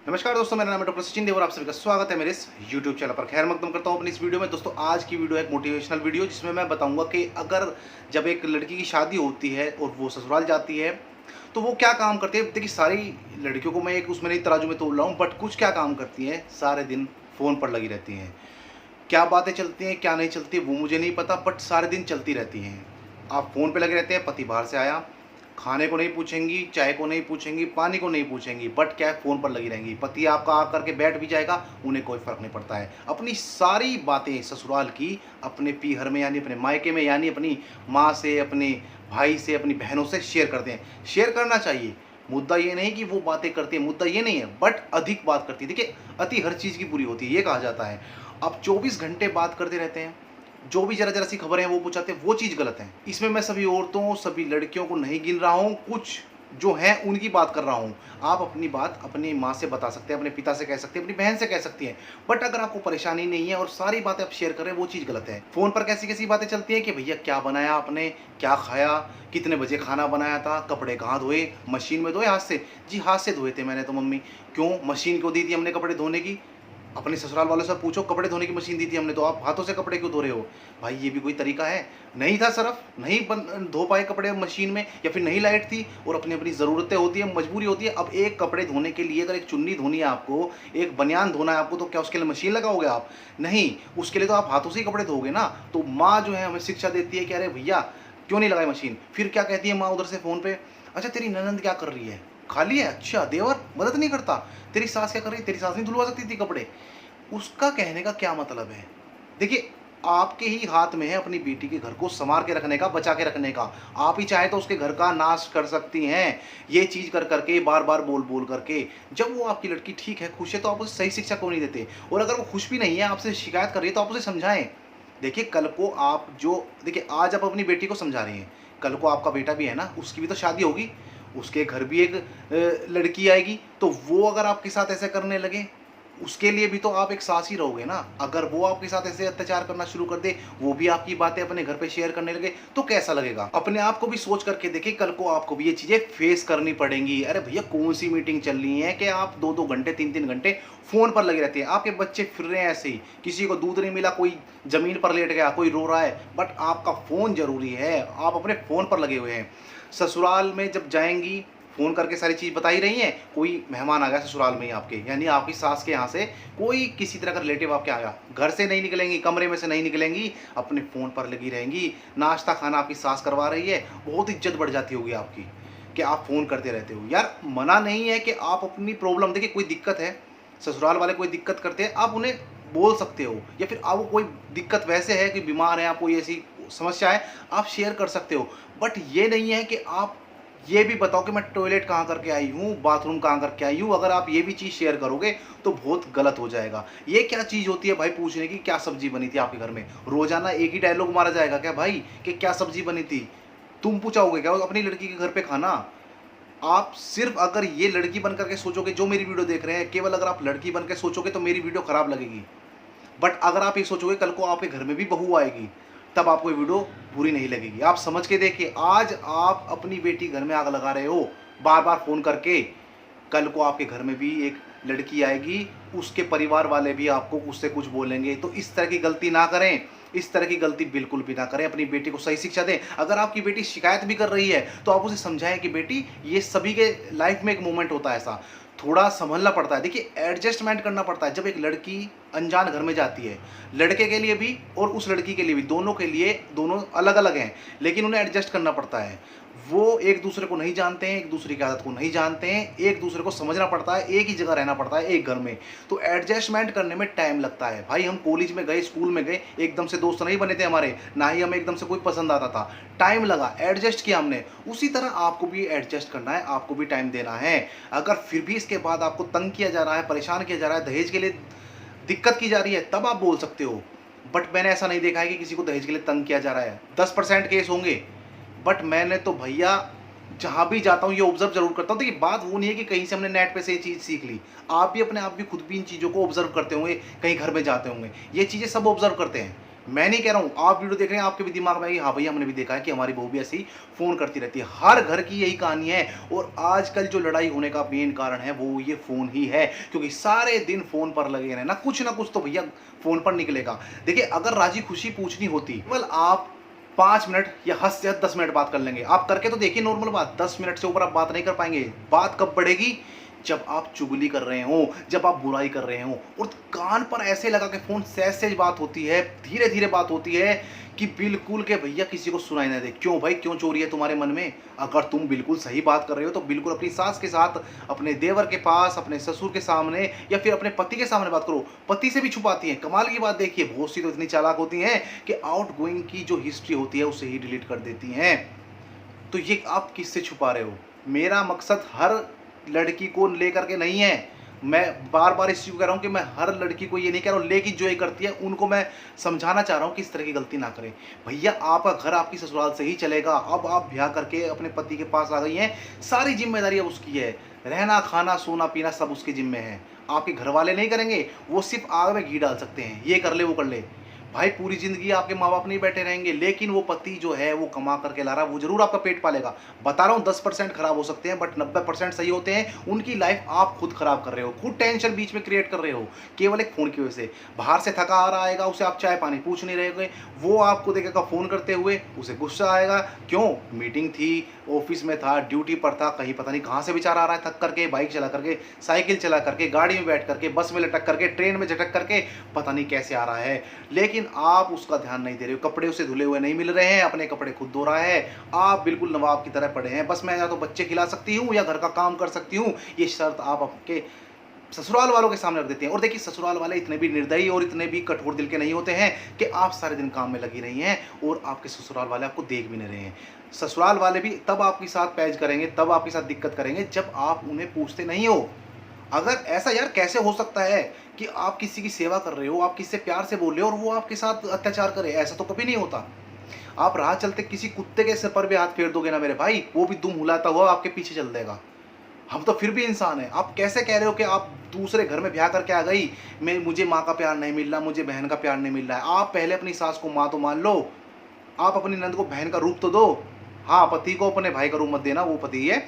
नमस्कार दोस्तों, मेरा नाम है डॉक्टर सचिन देव और आप सभी का स्वागत है मेरे इस YouTube चैनल पर। खैर मकदम करता हूँ अपनी इस वीडियो में। दोस्तों आज की वीडियो है एक मोटिवेशनल वीडियो, जिसमें मैं बताऊंगा कि अगर जब एक लड़की की शादी होती है और वो ससुराल जाती है तो वो क्या काम करती है। देखिए, सारी लड़कियों को मैं एक उसमें नहीं तराजू में तोल रहा हूँ, बट कुछ क्या काम करती हैं, सारे दिन फ़ोन पर लगी रहती हैं। क्या बातें चलती हैं क्या नहीं चलती वो मुझे नहीं पता, बट सारे दिन चलती रहती हैं। आप फ़ोन पे लगे रहते हैं, पति बाहर से आया, खाने को नहीं पूछेंगी, चाय को नहीं पूछेंगी, पानी को नहीं पूछेंगी, बट क्या है, फ़ोन पर लगी रहेंगी। पति आपका आ करके बैठ भी जाएगा, उन्हें कोई फ़र्क नहीं पड़ता है। अपनी सारी बातें ससुराल की अपने पीहर में यानी अपने मायके में यानी अपनी माँ से, अपने भाई से, अपनी बहनों से शेयर करते हैं। शेयर करना चाहिए, मुद्दा ये नहीं कि वो बातें करती है, मुद्दा ये नहीं है, बट अधिक बात करती है। देखिए, अति हर चीज़ की बुरी होती है, ये कहा जाता है। आप 24 घंटे बात करते रहते हैं, जो भी ज़रा ज़रा सी खबरें हैं वो पहुँचाते हैं, वो चीज़ गलत है। इसमें मैं सभी औरतों, सभी लड़कियों को नहीं गिन रहा हूँ, कुछ जो हैं उनकी बात कर रहा हूँ। आप अपनी बात अपनी माँ से बता सकते हैं, अपने पिता से कह सकते हैं, अपनी बहन से कह सकती हैं। बट अगर आपको परेशानी नहीं है और सारी बातें आप शेयर कर रहे हैं, वो चीज़ गलत है। फ़ोन पर कैसी-कैसी बातें चलती हैं कि भैया क्या बनाया आपने, क्या खाया, कितने बजे खाना बनाया था, कपड़े कहाँ धोए, मशीन में धोए हाथ से? जी, हाथ से धोए थे मैंने तो मम्मी। क्यों मशीन क्यों दी थी हमने कपड़े धोने की? अपने ससुराल वालों से पूछो, कपड़े धोने की मशीन दी थी हमने तो आप हाथों से कपड़े क्यों धो रहे हो? भाई ये भी कोई तरीका है? नहीं था सरफ़, नहीं धो पाए कपड़े मशीन में, या फिर नहीं लाइट थी और अपनी-अपनी ज़रूरतें होती हैं, मजबूरी होती है। अब एक कपड़े धोने के लिए अगर एक चुन्नी धोनी है आपको, एक बनियान धोना है आपको, तो क्या उसके लिए मशीन लगाओगे आप? नहीं, उसके लिए तो आप हाथों से ही कपड़े धोओगे ना। तो माँ जो है हमें शिक्षा देती है कि अरे भैया क्यों नहीं लगाई मशीन? फिर क्या कहती है माँ उधर से फ़ोन पे, अच्छा तेरी ननंद क्या कर रही है? खाली है? अच्छा, देवर मदद नहीं करता? तेरी सास क्या कर रही है? तेरी सास नहीं धुलवा सकती थी कपड़े? उसका कहने का क्या मतलब है? देखिए, आपके ही हाथ में है अपनी बेटी के घर को सँवार के रखने का, बचा के रखने का। आप ही चाहें तो उसके घर का नाश कर सकती हैं, ये चीज़ कर कर के, बार-बार बोल-बोल करके। जब वो आपकी लड़की ठीक है, खुश है, तो आप उसे सही शिक्षा क्यों नहीं देते? और अगर वो खुश भी नहीं है, आपसे शिकायत कर रही है, तो आप उसे समझाएँ। देखिए, कल को आप जो देखिए, आज आप अपनी बेटी को समझा रही हैं, कल को आपका बेटा भी है ना, उसकी भी तो शादी होगी, उसके घर भी एक लड़की आएगी, तो वो अगर आपके साथ ऐसा करने लगे, उसके लिए भी तो आप एक सास ही रहोगे ना। अगर वो आपके साथ ऐसे अत्याचार करना शुरू कर दे, वो भी आपकी बातें अपने घर पे शेयर करने लगे, तो कैसा लगेगा? अपने आप को भी सोच करके देखिए, कल को आपको भी ये चीज़ें फेस करनी पड़ेंगी। अरे भैया, कौन-सी मीटिंग चल रही है कि आप 2-2 घंटे, 3-3 घंटे फ़ोन पर लगे रहते हैं। आपके बच्चे फिर रहे हैं ऐसे ही, किसी को दूध नहीं मिला, कोई ज़मीन पर लेट गया, कोई रो रहा है, बट आपका फ़ोन ज़रूरी है, आप अपने फ़ोन पर लगे हुए हैं। ससुराल में जब जाएँगी, फ़ोन करके सारी चीज़ बता ही रही हैं, कोई मेहमान आ गया ससुराल में ही आपके, यानी आपकी सास के यहाँ से कोई किसी तरह का रिलेटिव आपके आ गया, घर से नहीं निकलेंगी, कमरे में से नहीं निकलेंगी, अपने फ़ोन पर लगी रहेंगी, नाश्ता खाना आपकी सास करवा रही है, बहुत इज़्ज़त बढ़ जाती होगी आपकी, कि आप फ़ोन करते रहते हो। यार, मना नहीं है कि आप अपनी प्रॉब्लम, देखिए कोई दिक्कत है, ससुराल वाले कोई दिक्कत करते हैं, आप उन्हें बोल सकते हो, या फिर आपको कोई दिक्कत वैसे है कि बीमार हैं आप, कोई ऐसी समस्या है, आप शेयर कर सकते हो। बट ये नहीं है कि आप ये भी बताओ कि मैं टॉयलेट कहाँ करके आई हूँ, बाथरूम कहाँ करके आई हूँ। अगर आप ये भी चीज़ शेयर करोगे तो बहुत गलत हो जाएगा। ये क्या चीज़ होती है भाई पूछने की, क्या सब्जी बनी थी आपके घर में? रोज़ाना एक ही डायलॉग मारा जाएगा क्या भाई कि क्या सब्जी बनी थी? तुम पूछोगे क्या अपनी लड़की के घर पे खाना? आप सिर्फ अगर ये लड़की बन करके सोचोगे, जो मेरी वीडियो देख रहे हैं, केवल अगर आप लड़की बन के सोचोगे तो मेरी वीडियो खराब लगेगी। बट अगर आप ये सोचोगे कल को आपके घर में भी बहू आएगी, तब आपको ये वीडियो बुरी नहीं लगेगी। आप समझ के देखिए, आज आप अपनी बेटी घर में आग लगा रहे हो बार बार फ़ोन करके, कल को आपके घर में भी एक लड़की आएगी, उसके परिवार वाले भी आपको उससे कुछ बोलेंगे। तो इस तरह की गलती ना करें, इस तरह की गलती बिल्कुल भी ना करें। अपनी बेटी को सही शिक्षा दें। अगर आपकी बेटी शिकायत भी कर रही है तो आप उसे समझाएं कि बेटी, ये सभी के लाइफ में एक मोमेंट होता है ऐसा, थोड़ा संभलना पड़ता है। देखिए, एडजस्टमेंट करना पड़ता है। जब एक लड़की अनजान घर में जाती है, लड़के के लिए भी और उस लड़की के लिए भी, दोनों के लिए, दोनों अलग अलग हैं, लेकिन उन्हें एडजस्ट करना पड़ता है। वो एक दूसरे को नहीं जानते हैं, एक दूसरे की आदत को नहीं जानते हैं, एक दूसरे को समझना पड़ता है, एक ही जगह रहना पड़ता है, एक घर में। तो एडजस्टमेंट करने में टाइम लगता है भाई। हम कॉलेज में गए, स्कूल में गए, एकदम से दोस्त नहीं बने थे हमारे, ना ही हमें एकदम से कोई पसंद आता था। टाइम लगा, एडजस्ट किया हमने। उसी तरह आपको भी एडजस्ट करना है, आपको भी टाइम देना है। अगर फिर भी इसके बाद आपको तंग किया जा रहा है, परेशान किया जा रहा है, दहेज के लिए दिक्कत की जा रही है, तब आप बोल सकते हो। बट मैंने ऐसा नहीं देखा है कि किसी को दहेज के लिए तंग किया जा रहा है। 10% केस होंगे, बट मैंने तो भैया जहाँ भी जाता हूँ ये ऑब्जर्व जरूर करता हूँ। देखिए, बात वो नहीं है कि कहीं से हमने नेट पे से ये चीज़ सीख ली। आप भी अपने आप भी खुद भी इन चीज़ों को ऑब्जर्व करते होंगे, कहीं घर में जाते होंगे, ये चीज़ें सब ऑब्जर्व करते हैं। मैं नहीं कह रहा हूँ, आप वीडियो देख रहे हैं आपके भी दिमाग में आई, हाँ भैया हमने भी देखा है कि हमारी बहू भी ऐसे ही फ़ोन करती रहती है। हर घर की यही कहानी है और आजकल जो लड़ाई होने का मेन कारण है वो ये फ़ोन ही है, क्योंकि सारे दिन फ़ोन पर लगे रहना, कुछ ना कुछ तो भैया फ़ोन पर निकलेगा। देखिए अगर राज़ी खुशी पूछनी होती, केवल आप 5 मिनट या हद से हद 10 मिनट बात कर लेंगे। आप करके तो देखिए नॉर्मल बात, 10 मिनट से ऊपर आप बात नहीं कर पाएँगे। बात कब बढ़ेगी? जब आप चुगली कर रहे हो, जब आप बुराई कर रहे हो और कान पर ऐसे लगा के फ़ोन सहज-सहज बात होती है, धीरे-धीरे बात होती है कि बिल्कुल के भैया किसी को सुनाई ना दे। क्यों भाई, क्यों चोरी है तुम्हारे मन में? अगर तुम बिल्कुल सही बात कर रहे हो तो बिल्कुल अपनी सास के साथ, अपने देवर के पास, अपने ससुर के सामने या फिर अपने पति के सामने बात करो। पति से भी छुपाती हैं। कमाल की बात देखिए, बहुत सी तो इतनी चालाक होती हैं कि आउटगोइंग की जो हिस्ट्री होती है उसे ही डिलीट कर देती हैं। तो ये आप किससे छुपा रहे हो? मेरा मकसद हर लड़की को लेकर के नहीं है। मैं बार-बार इस चीज़ को कह रहा हूँ कि मैं हर लड़की को ये नहीं कह रहा हूँ, लेकिन जो ये करती है उनको मैं समझाना चाह रहा हूँ कि इस तरह की गलती ना करें। भैया आपका घर आपकी ससुराल से ही चलेगा। अब आप ब्याह करके अपने पति के पास आ गई हैं, सारी ज़िम्मेदारी अब उसकी है। रहना, खाना, सोना, पीना सब उसके ज़िम्मे है। आपके घरवाले नहीं करेंगे, वो सिर्फ़ आग में घी डाल सकते हैं। ये कर ले, वो कर ले। भाई पूरी ज़िंदगी आपके माँ-बाप नहीं बैठे रहेंगे, लेकिन वो पति जो है वो कमा करके ला रहा है, वो ज़रूर आपका पेट पालेगा। बता रहा हूँ 10% खराब हो सकते हैं बट 90% सही होते हैं। उनकी लाइफ़ आप खुद खराब कर रहे हो, खुद टेंशन बीच में क्रिएट कर रहे हो, केवल एक फ़ोन की वजह से। बाहर से थका आ रहा आएगा, उसे आप चाय-पानी पूछ नहीं रहे, वो आपको देखेगा फ़ोन करते हुए, उसे गुस्सा आएगा। क्यों? मीटिंग थी, ऑफ़िस में था, ड्यूटी पर था, कहीं पता नहीं कहाँ से बेचारा आ रहा है थक करके, बाइक चला करके, साइकिल चला करके, गाड़ी में बैठ करके, बस में लटक करके, ट्रेन में झटक करके, पता नहीं कैसे आ रहा है। लेकिन आप उसका ध्यान नहीं दे रहे हो, कपड़े उसे धुले हुए नहीं मिल रहे हैं, अपने कपड़े खुद धो रहा है, आप बिल्कुल नवाब की तरह पड़े हैं। बस मैं या तो बच्चे खिला सकती हूँ या घर का काम कर सकती हूँ, ये शर्त आप आपके ससुराल वालों के सामने रख देते हैं। और देखिए ससुराल वाले इतने भी निर्दयी और इतने भी कठोर दिल के नहीं होते हैं कि आप सारे दिन काम में लगी रही हैं और आपके ससुराल वाले आपको देख भी नहीं रहे हैं। ससुराल वाले भी तब आपके साथ पैच करेंगे, तब आपके साथ दिक्कत करेंगे जब आप उन्हें पूछते नहीं हो। अगर ऐसा यार कैसे हो सकता है कि आप किसी की सेवा कर रहे हो, आप किसी से प्यार से बोल रहे हो और वो आपके साथ अत्याचार करे? ऐसा तो कभी नहीं होता। आप राह चलते किसी कुत्ते के सिर पर भी हाथ फेर दोगे ना मेरे भाई, वो भी दुम हिलाता हुआ आपके पीछे चल देगा। हम तो फिर भी इंसान हैं। आप कैसे कह रहे हो कि आप दूसरे घर में ब्याह करके आ गई, मैं मुझे माँ का प्यार नहीं मिल रहा, मुझे बहन का प्यार नहीं मिल रहा है। आप पहले अपनी सास को माँ तो मान लो, आप अपनी नंद को बहन का रूप तो दो। हाँ, पति को अपने भाई का रूप मत देना, वो पति है।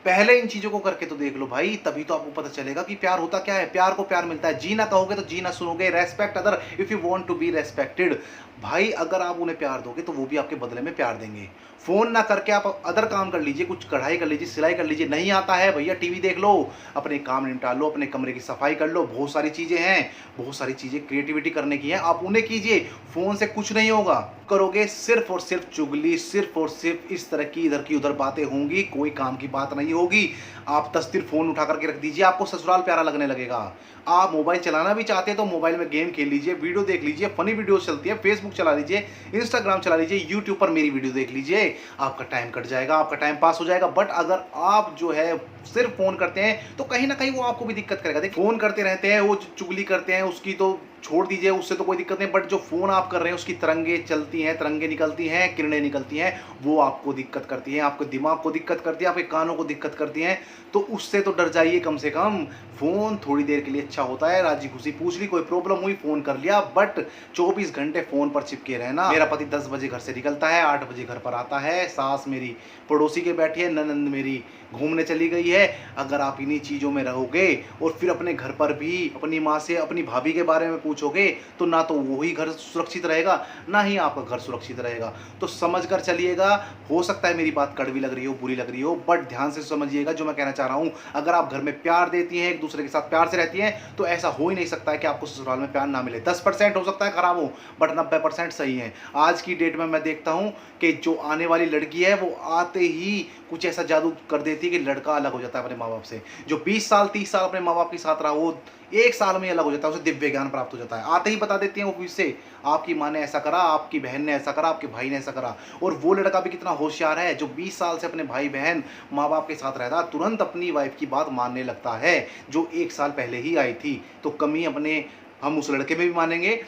पहले इन चीज़ों को करके तो देख लो भाई, तभी तो आपको पता चलेगा कि प्यार होता क्या है। प्यार को प्यार मिलता है, जीना कहोगे तो जीना सुनोगे। Respect other if you want to be respected. भाई अगर आप उन्हें प्यार दोगे तो वो भी आपके बदले में प्यार देंगे। फ़ोन ना करके आप अदर काम कर लीजिए, कुछ कढ़ाई कर लीजिए, सिलाई कर लीजिए। नहीं आता है भैया, टीवी देख लो, अपने काम निपटा लो, अपने कमरे की सफाई कर लो। बहुत सारी चीज़ें हैं, बहुत सारी चीज़ें क्रिएटिविटी करने की हैं, आप उन्हें कीजिए। फ़ोन से कुछ नहीं होगा। करोगे सिर्फ़ और सिर्फ़ चुगली, सिर्फ़ और सिर्फ़ इस तरह की इधर की उधर बातें होंगी, कोई काम की बात नहीं होगी। आप 10 दिन फ़ोन उठा करके रख दीजिए, आपको ससुराल प्यारा लगने लगेगा। आप मोबाइल चलाना भी चाहते हैं तो मोबाइल में गेम खेल लीजिए, वीडियो देख लीजिए, फ़नी वीडियोज़ चलती है, फेसबुक चला लीजिए, इंस्टाग्राम चला लीजिए, यूट्यूब पर मेरी वीडियो देख लीजिए। आपका टाइम कट जाएगा, आपका टाइम पास हो जाएगा। बट अगर आप जो है सिर्फ़ फ़ोन करते हैं तो कहीं न कहीं वो आपको भी दिक्कत करेगा। देखिए फ़ोन करते रहते हैं, वो चुगली करते हैं, उसकी तो छोड़ दीजिए, उससे तो कोई दिक्कत नहीं। बट जो फ़ोन आप कर रहे हैं उसकी तरंगे चलती हैं, तरंगे निकलती हैं, किरणें निकलती हैं, वो आपको दिक्कत करती हैं, आपके दिमाग को दिक्कत करती है, आपके कानों को दिक्कत करती हैं। तो उससे तो डर जाइए कम से कम। फ़ोन थोड़ी देर के लिए अच्छा होता है, राज़ी खुशी पूछ ली, कोई प्रॉब्लम हुई फ़ोन कर लिया, बट 24 घंटे फ़ोन पर चिपके रहना। मेरा पति 10 बजे घर से निकलता है, 8 बजे घर पर आता है, सास मेरी पड़ोसी के बैठी है, ननंद मेरी घूमने चली गई है। अगर आप इन्हीं चीज़ों में रहोगे और फिर अपने घर पर भी अपनी माँ से, अपनी भाभी के बारे में पूछोगे तो ना तो वही घर सुरक्षित रहेगा, ना ही आपका घर सुरक्षित रहेगा। तो समझ कर चलिएगा। हो सकता है मेरी बात कड़वी लग रही हो, बुरी लग रही हो, बट ध्यान से समझिएगा जो मैं कहना चाह रहा हूँ। अगर आप घर में प्यार देती हैं, एक दूसरे के साथ प्यार से रहती हैं, तो ऐसा हो ही नहीं सकता है कि आपको ससुराल में प्यार ना मिले। 10% हो सकता है खराब हो, बट 90% सही है। आज की डेट में मैं देखता हूँ कि जो आने वाली लड़की है वो आते ही कुछ ऐसा जादू कर देती है कि लड़का अलग हो जाता है अपने माँ बाप से। जो 20 साल 30 साल अपने माँ बाप के साथ रहा, वो 1 साल में अलग हो जाता है, उसे दिव्य ज्ञान प्राप्त हो जाता है। आते ही बता देती हैं वो फिर से, आपकी माँ ने ऐसा करा, आपकी बहन ने ऐसा करा, आपके भाई ने ऐसा करा। और वो लड़का भी कितना होशियार है, जो 20 साल से अपने भाई बहन माँ बाप के साथ रहता, तुरंत अपनी वाइफ की बात मानने लगता है, जो 1 साल पहले ही आई थी। तो कमी अपने हम उस लड़के में भी मानेंगे।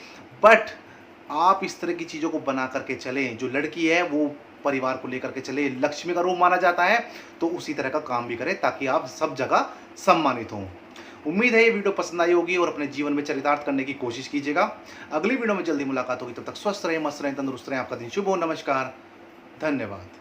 बट आप इस तरह की चीज़ों को बना करके चलें। जो लड़की है वो परिवार को लेकर के चले, लक्ष्मी का रूप माना जाता है, तो उसी तरह का काम भी करें ताकि आप सब जगह सम्मानित हों। उम्मीद है ये वीडियो पसंद आई होगी और अपने जीवन में चरितार्थ करने की कोशिश कीजिएगा। अगली वीडियो में जल्दी मुलाकात होगी, तब तक स्वस्थ रहें, मस्त रहें, तंदुरुस्त रहें। आपका दिन शुभ हो। नमस्कार, धन्यवाद।